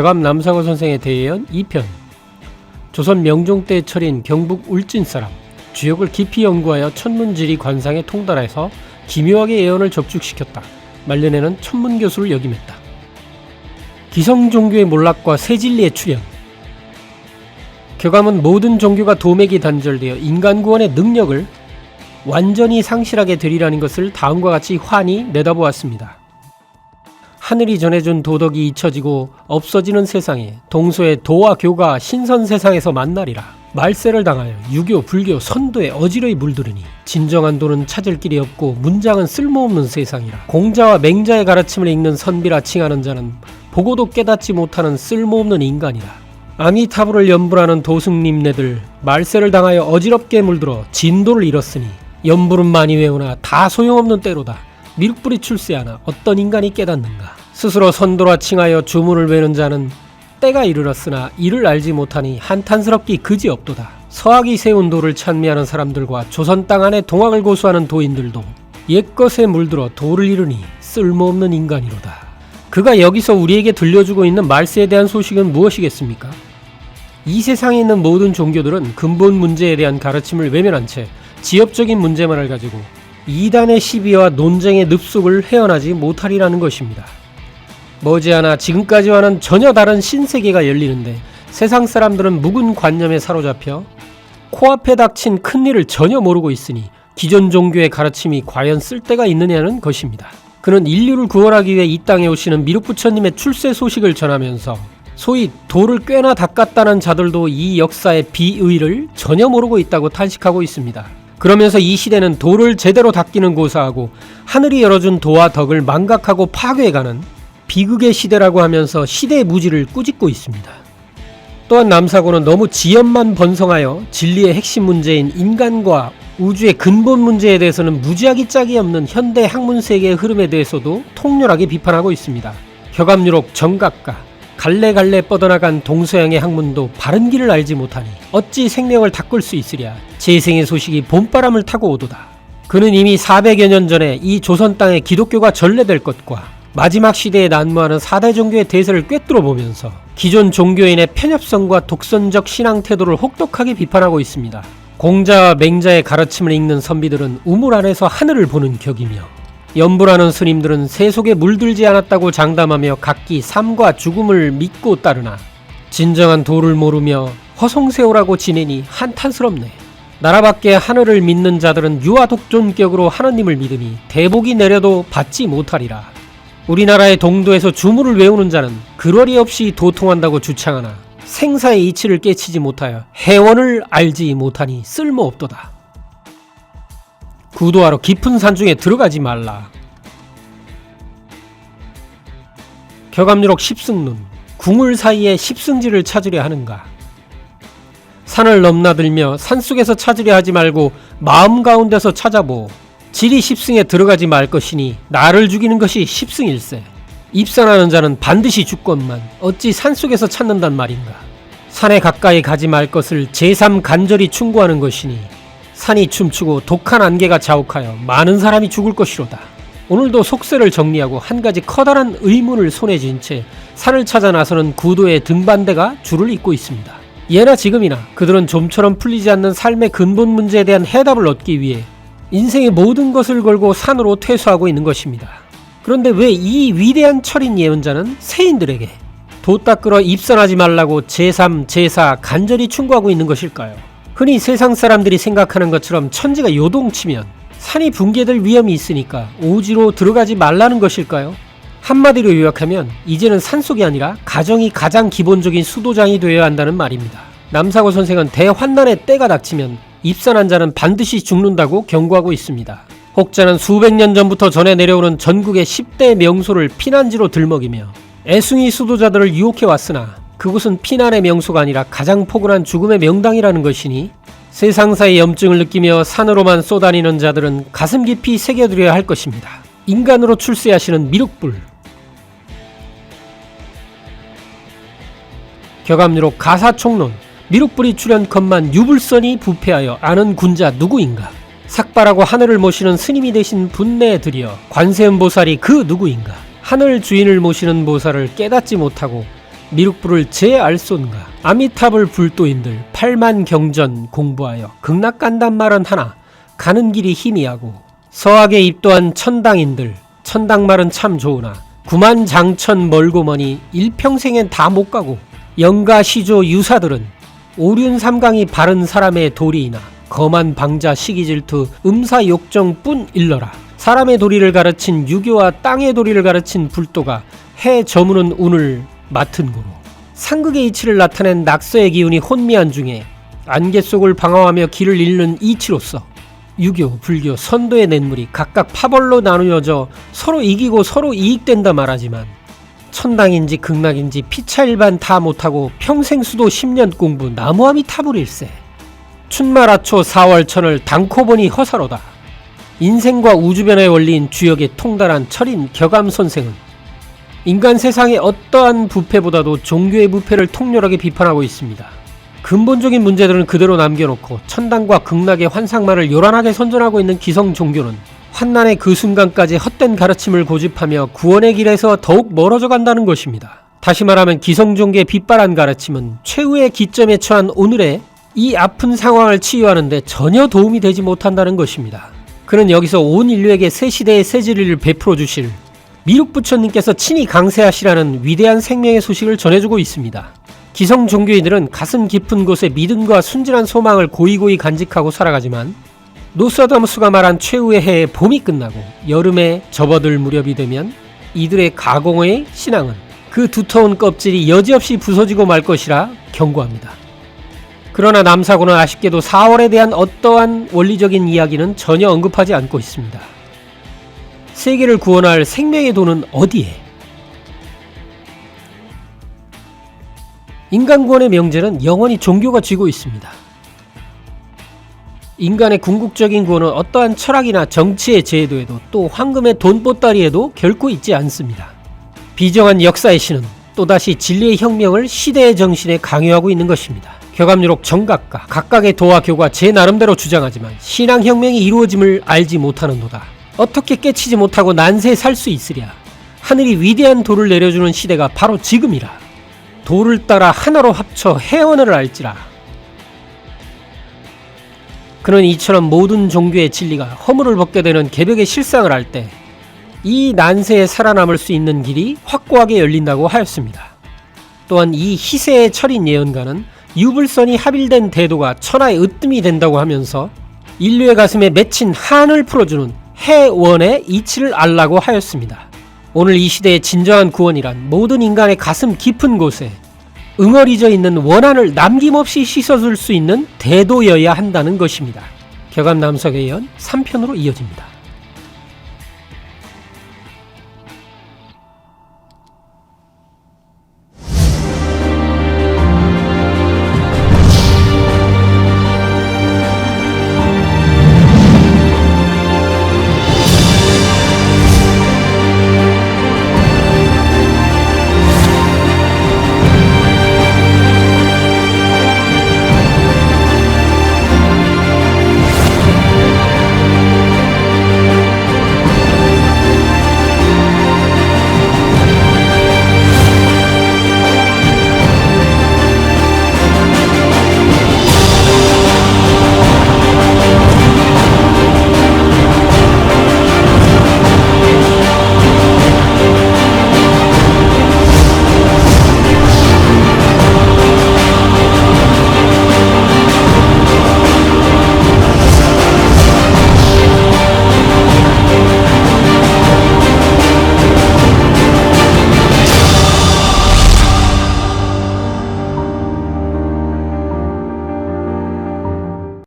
격암 남상호 선생의 대예언 2편. 조선 명종 때 철인 경북 울진 사람. 주역을 깊이 연구하여 천문지리 관상에 통달해서 기묘하게 예언을 접축시켰다. 말년에는 천문교수를 역임했다. 기성종교의 몰락과 새진리의 출현. 격암은 모든 종교가 도맥이 단절되어 인간 구원의 능력을 완전히 상실하게 되리라는 것을 다음과 같이 환히 내다보았습니다. 하늘이 전해준 도덕이 잊혀지고 없어지는 세상에 동서의 도와 교가 신선 세상에서 만나리라. 말세를 당하여 유교, 불교, 선도에 어지러이 물들으니 진정한 도는 찾을 길이 없고 문장은 쓸모없는 세상이라. 공자와 맹자의 가르침을 읽는 선비라 칭하는 자는 보고도 깨닫지 못하는 쓸모없는 인간이라. 아미타불을 연불하는 도승님네들 말세를 당하여 어지럽게 물들어 진도를 잃었으니 연불은 많이 외우나 다 소용없는 때로다. 미륵불이 출세하나 어떤 인간이 깨닫는가. 스스로 선도라 칭하여 주문을 외는 자는 때가 이르렀으나 이를 알지 못하니 한탄스럽기 그지없도다. 서학이 세운 도를 찬미하는 사람들과 조선 땅 안에 동학을 고수하는 도인들도 옛것에 물들어 도를 잃으니 쓸모없는 인간이로다. 그가 여기서 우리에게 들려주고 있는 말세에 대한 소식은 무엇이겠습니까? 이 세상에 있는 모든 종교들은 근본 문제에 대한 가르침을 외면한 채 지엽적인 문제만을 가지고 이단의 시비와 논쟁의 늪속을 헤어나지 못하리라는 것입니다. 머지않아 지금까지와는 전혀 다른 신세계가 열리는데 세상 사람들은 묵은 관념에 사로잡혀 코앞에 닥친 큰일을 전혀 모르고 있으니 기존 종교의 가르침이 과연 쓸데가 있느냐는 것입니다. 그는 인류를 구원하기 위해 이 땅에 오시는 미륵부처님의 출세 소식을 전하면서 소위 도를 꽤나 닦았다는 자들도 이 역사의 비의를 전혀 모르고 있다고 탄식하고 있습니다. 그러면서 이 시대는 도를 제대로 닦기는 고사하고 하늘이 열어준 도와 덕을 망각하고 파괴해가는 비극의 시대라고 하면서 시대의 무지를 꾸짖고 있습니다. 또한 남사고는 너무 지연만 번성하여 진리의 핵심 문제인 인간과 우주의 근본 문제에 대해서는 무지하기 짝이 없는 현대 학문세계의 흐름에 대해서도 통렬하게 비판하고 있습니다. 격암유록 정각가 갈래갈래 뻗어나간 동서양의 학문도 바른 길을 알지 못하니 어찌 생명을 닦을 수 있으랴. 재생의 소식이 봄바람을 타고 오도다. 그는 이미 400여 년 전에 이 조선 땅에 기독교가 전래될 것과 마지막 시대에 난무하는 4대 종교의 대세를 꿰뚫어 보면서 기존 종교인의 편협성과 독선적 신앙 태도를 혹독하게 비판하고 있습니다. 공자와 맹자의 가르침을 읽는 선비들은 우물 안에서 하늘을 보는 격이며 연불하는 스님들은 세속에 물들지 않았다고 장담하며 각기 삶과 죽음을 믿고 따르나 진정한 도를 모르며 허송세월하고 지내니 한탄스럽네. 나라 밖의 하늘을 믿는 자들은 유아독존격으로 하나님을 믿으니 대복이 내려도 받지 못하리라. 우리나라의 동도에서 주문을 외우는 자는 그러리 없이 도통한다고 주창하나 생사의 이치를 깨치지 못하여 해원을 알지 못하니 쓸모없도다. 구도하러 깊은 산중에 들어가지 말라. 격암유록 십승론. 궁을 사이에 십승지를 찾으려 하는가. 산을 넘나들며 산속에서 찾으려 하지 말고 마음 가운데서 찾아보. 지리 십승에 들어가지 말 것이니 나를 죽이는 것이 십승일세. 입산하는 자는 반드시 죽건만 어찌 산속에서 찾는단 말인가. 산에 가까이 가지 말 것을 제3 간절히 충고하는 것이니 산이 춤추고 독한 안개가 자욱하여 많은 사람이 죽을 것이로다. 오늘도 속세를 정리하고 한 가지 커다란 의문을 손에 쥔 채 산을 찾아 나서는 구도의 등반대가 줄을 잇고 있습니다. 예나 지금이나 그들은 좀처럼 풀리지 않는 삶의 근본 문제에 대한 해답을 얻기 위해 인생의 모든 것을 걸고 산으로 퇴소하고 있는 것입니다. 그런데 왜 이 위대한 철인 예언자는 세인들에게 도 닦으러 입선하지 말라고 제3, 제4 간절히 충고하고 있는 것일까요? 흔히 세상 사람들이 생각하는 것처럼 천지가 요동치면 산이 붕괴될 위험이 있으니까 오지로 들어가지 말라는 것일까요? 한마디로 요약하면 이제는 산속이 아니라 가정이 가장 기본적인 수도장이 되어야 한다는 말입니다. 남사고 선생은 대환난의 때가 닥치면 입산한 자는 반드시 죽는다고 경고하고 있습니다. 혹자는 수백 년 전부터 전해 내려오는 전국의 10대 명소를 피난지로 들먹이며 애숭이 수도자들을 유혹해왔으나 그곳은 피난의 명소가 아니라 가장 포근한 죽음의 명당이라는 것이니 세상사의 염증을 느끼며 산으로만 쏘다니는 자들은 가슴 깊이 새겨들여야 할 것입니다. 인간으로 출세하시는 미륵불. 격암유록 가사총론. 미륵불이 출현컨만 유불선이 부패하여 아는 군자 누구인가. 삭발하고 하늘을 모시는 스님이 되신 분내에 들여 관세음보살이 그 누구인가. 하늘 주인을 모시는 보살을 깨닫지 못하고 미륵불을 제알쏜가 아미타불 불도인들 8만 경전 공부하여 극락 간단 말은 하나 가는 길이 희미하고 서학에 입도한 천당인들 천당 말은 참 좋으나 9만 장천 멀고 머니 일평생엔 다 못 가고 영가 시조 유사들은 오륜 삼강이 바른 사람의 도리이나 거만 방자 시기질투 음사 욕정뿐 일러라. 사람의 도리를 가르친 유교와 땅의 도리를 가르친 불도가 해 저무는 운을 맡은 고로 상극의 이치를 나타낸 낙서의 기운이 혼미한 중에 안개 속을 방황하며 길을 잃는 이치로서 유교, 불교, 선도의 냇물이 각각 파벌로 나누어져 서로 이기고 서로 이익된다 말하지만 천당인지 극락인지 피차일반 다 못하고 평생 수도 10년 공부 나무아미타불일세. 춘마라초 4월천을 당코보니 허사로다. 인생과 우주변의 원리인 주역에 통달한 철인 격암선생은 인간 세상의 어떠한 부패보다도 종교의 부패를 통렬하게 비판하고 있습니다. 근본적인 문제들은 그대로 남겨놓고 천당과 극락의 환상만을 요란하게 선전하고 있는 기성 종교는 환난의 그 순간까지 헛된 가르침을 고집하며 구원의 길에서 더욱 멀어져 간다는 것입니다. 다시 말하면 기성 종교의 빗발한 가르침은 최후의 기점에 처한 오늘의 이 아픈 상황을 치유하는데 전혀 도움이 되지 못한다는 것입니다. 그는 여기서 온 인류에게 새 시대의 새 진리를 베풀어 주실 미륵부처님께서 친히 강세하시라는 위대한 생명의 소식을 전해주고 있습니다. 기성 종교인들은 가슴 깊은 곳에 믿음과 순진한 소망을 고이고이 간직하고 살아가지만 노스트라다무스가 말한 최후의 해에 봄이 끝나고 여름에 접어들 무렵이 되면 이들의 가공의 신앙은 그 두터운 껍질이 여지없이 부서지고 말 것이라 경고합니다. 그러나 남사고는 아쉽게도 4월에 대한 어떠한 원리적인 이야기는 전혀 언급하지 않고 있습니다. 세계를 구원할 생명의 도는 어디에? 인간 구원의 명제는 영원히 종교가 쥐고 있습니다. 인간의 궁극적인 구원은 어떠한 철학이나 정치의 제도에도 또 황금의 돈보따리에도 결코 있지 않습니다. 비정한 역사의 신은 또다시 진리의 혁명을 시대의 정신에 강요하고 있는 것입니다. 격암유록 정각과 각각의 도와 교가 제 나름대로 주장하지만 신앙혁명이 이루어짐을 알지 못하는도다. 어떻게 깨치지 못하고 난세에 살 수 있으랴. 하늘이 위대한 도를 내려주는 시대가 바로 지금이라. 도를 따라 하나로 합쳐 해원을 알지라. 그는 이처럼 모든 종교의 진리가 허물을 벗게 되는 개벽의 실상을 알 때 이 난세에 살아남을 수 있는 길이 확고하게 열린다고 하였습니다. 또한 이 희세의 철인 예언가는 유불선이 합일된 대도가 천하의 으뜸이 된다고 하면서 인류의 가슴에 맺힌 한을 풀어주는 해원의 이치를 알라고 하였습니다. 오늘 이 시대의 진정한 구원이란 모든 인간의 가슴 깊은 곳에 응어리져 있는 원한을 남김없이 씻어줄 수 있는 대도여야 한다는 것입니다. 격암남석의 예언 3편으로 이어집니다.